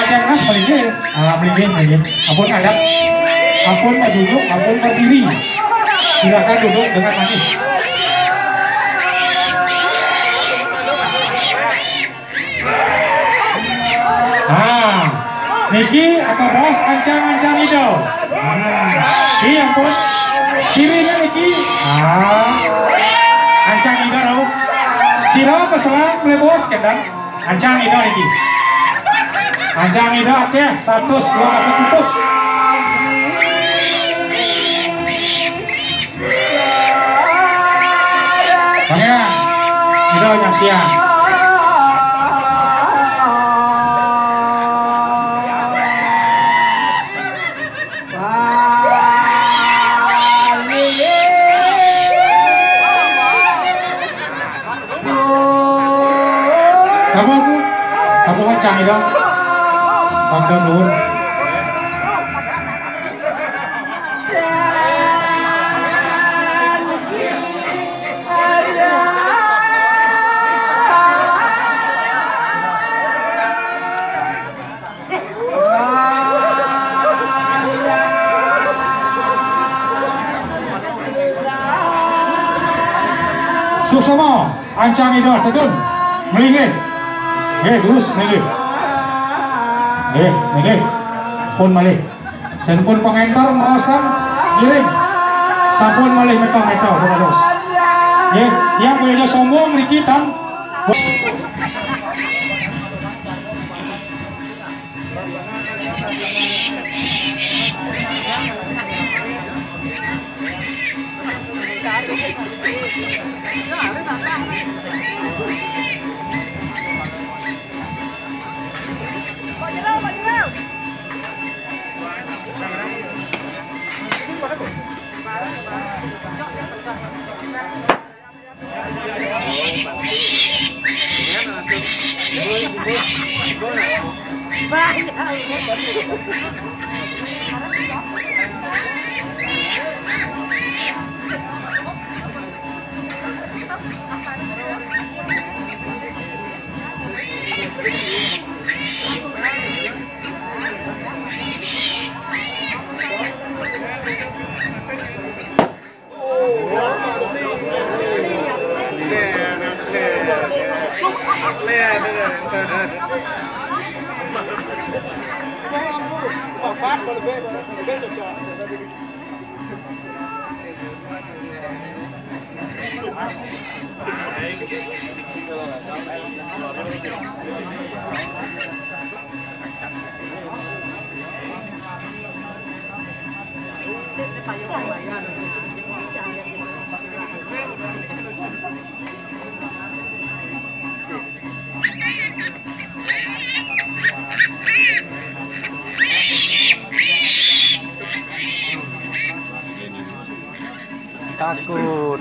Jangan mas melingkir, melingkir. Ampun adab, ampun duduk, ampun berdiri. Silakan duduk dengan manis. Nah, Niki atau bos ancang-ancang itu. Iya ampun, kirinya Niki. Ancang itu loh. Sila peselang boleh bos kendang. Ancang itu Niki. Ancang itu oke, 100 2 masuk putus. Pangeran, itu yang siang. Kamu kencang itu, konten dulu. Suksama, ancang itu, tetun, melingkir. Lurus, melingkir. Melingkir. Pun balik. Sampun pengentor, merosam, giring. Sampun balik, metong, terus. Yang punya sombong, Riki, dan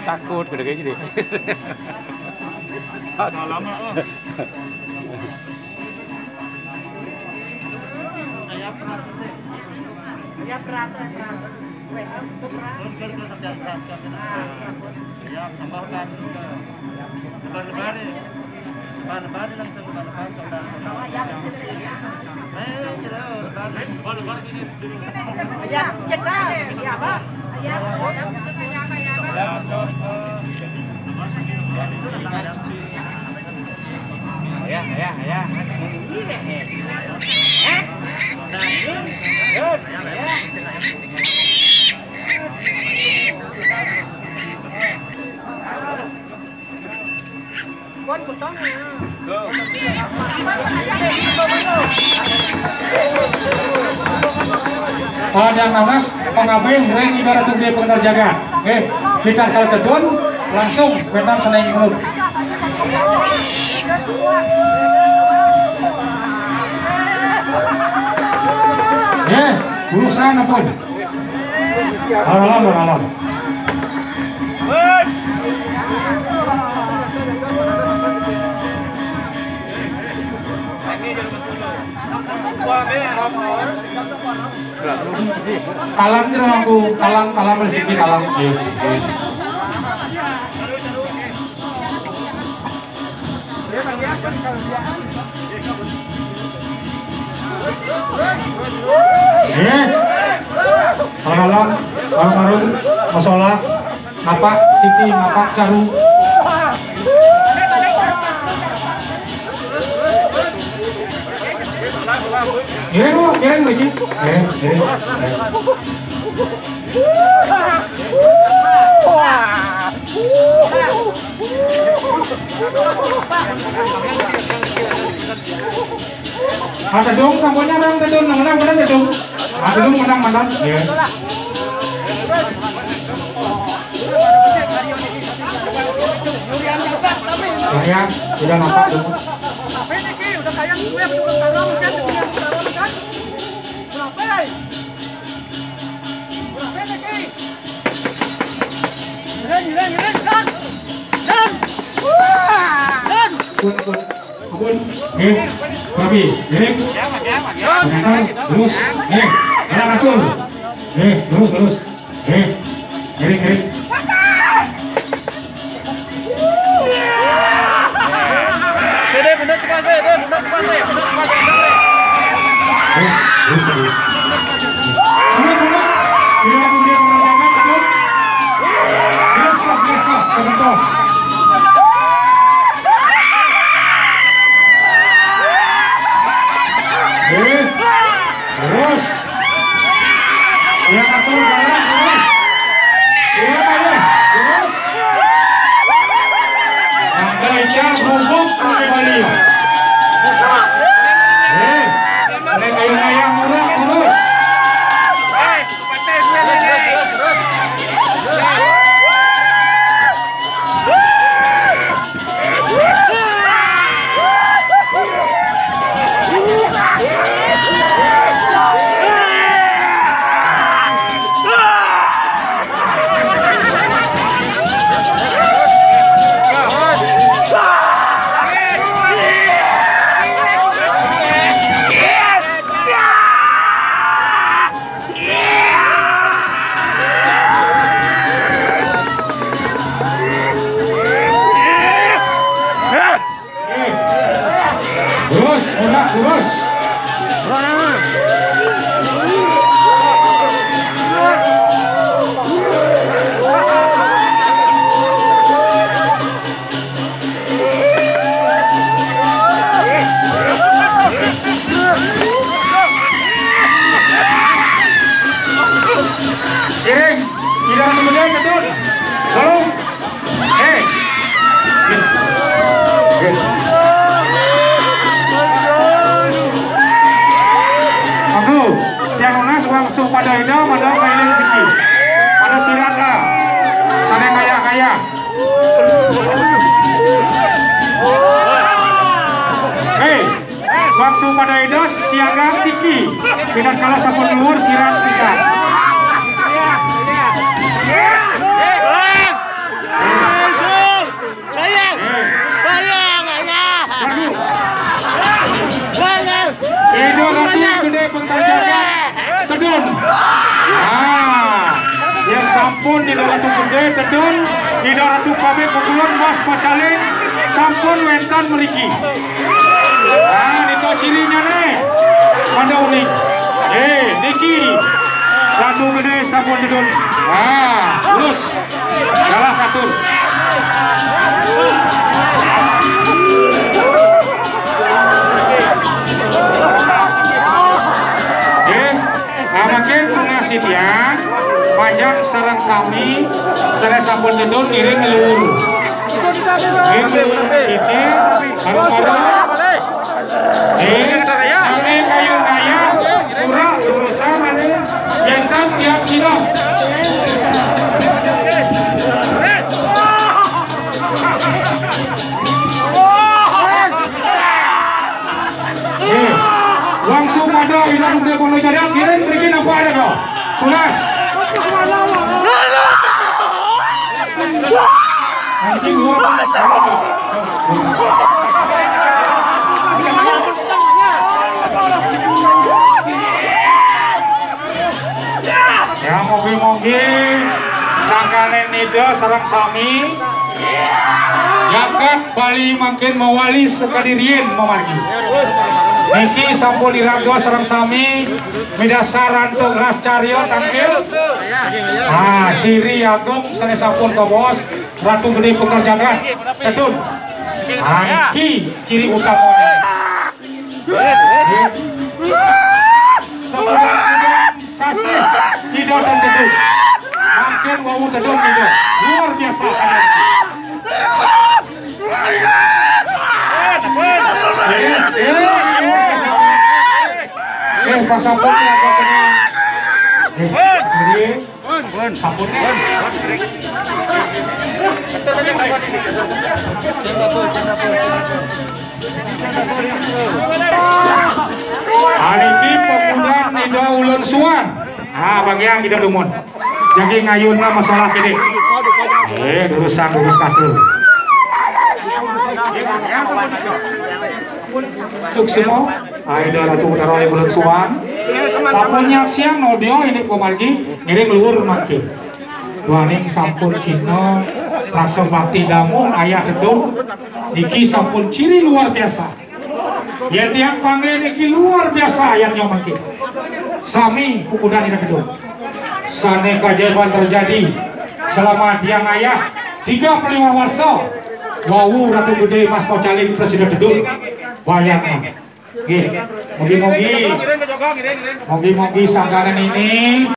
takut gede kayak gini. Lama. Ya perasa. Ya tambahkan juga. Lebar langsung lebar saudara. Lebar gini. Ya, cetak. Ya, Pak. Ya, yang namas pengabeh reng ibarat gede pengerjaga. Kita kalau kedon langsung benang seneng mulut. Urusan apa? Alam. Kalam itu aku kalam rezeki kalam. Alhamdulillah, almarhum masalah Bapak Siti Bapak Caru. Giring lagi. Ada dong samponya orang tedung, menang tedung. Ada dong menang. Ya. Ya, sudah nampak dong. Udah kayak gue yang tukang tarung kan, berapa? Kun, Rabi, giring, terus, enak atur, terus, giring. Bener kepasai. Terus. Biasa, kementos. Terus. Yang atur jalan terus. Terus. Angga bubuk kembali. Ada kayu ayam murah terus. Terus. Giring, tidak kemudian betul. Tolong. Yang lunas langsung pada ida, pada kailan siki, pada sirata, sana kaya. Langsung pada ida, siagang siki, tidak kalah sampun luar sirat bisa. Itu nanti gede pengtajakan tedun. Yang sampun di Ratu Gede tedun, di Ratu Kabeh Pukulun Mas Pacalin sampun wentan meliki. Itu cirinya nih. Pada unik. Niki Ratu Gede sampun tedun. Terus salah katur. Makin pengasih ya, pajak sarang sami, sarang sampun tedun iring ngeluhur. Ini baru-baru. Sami kayu naya, kurang berusaha mana, yang tak tiap silap. Langsung ada hilang untuk pengejaran kirim bikin apa ada kok tulas anjing gua ya mobil-mobil sangkalen nida sarang sami jagat Bali makin mawali sekadirien memargi. Niki sampun diraga sareng sami midasar antuk ras caryo tampil. Ciri agung sane sampun ka bos Ratu Gede Putra Jagat Tedun. Niki ciri utama. Sebulan sase Ido dan Tedun. Makin wau Tedun Ido luar biasa kalian. Pak Sampun ya Pak ini. Sampurnya. Hari ini pemuda Ida Ulun Suan. Bang Yang Ida Lumun. Jadi ngayun lah masalah ini. Lurus kaki. Suksimo, Ida Ratu Utara Ulun Suan. Sapunnya siang nodio ini pemargi ngiring luhur makin. Duaning sampun Cina rasa bakti damu ayah Tedung niki sampun ciri luar biasa. Ya tiang panggil niki luar biasa yang makin. Sami kukudan ini Tedung. Sane keajaiban terjadi selama tiang ayah 35 warsa. Wau Ratu Gede Mas Paucaling Presiden Tedung. Bayangkan. Mogi-mogi sangganan ini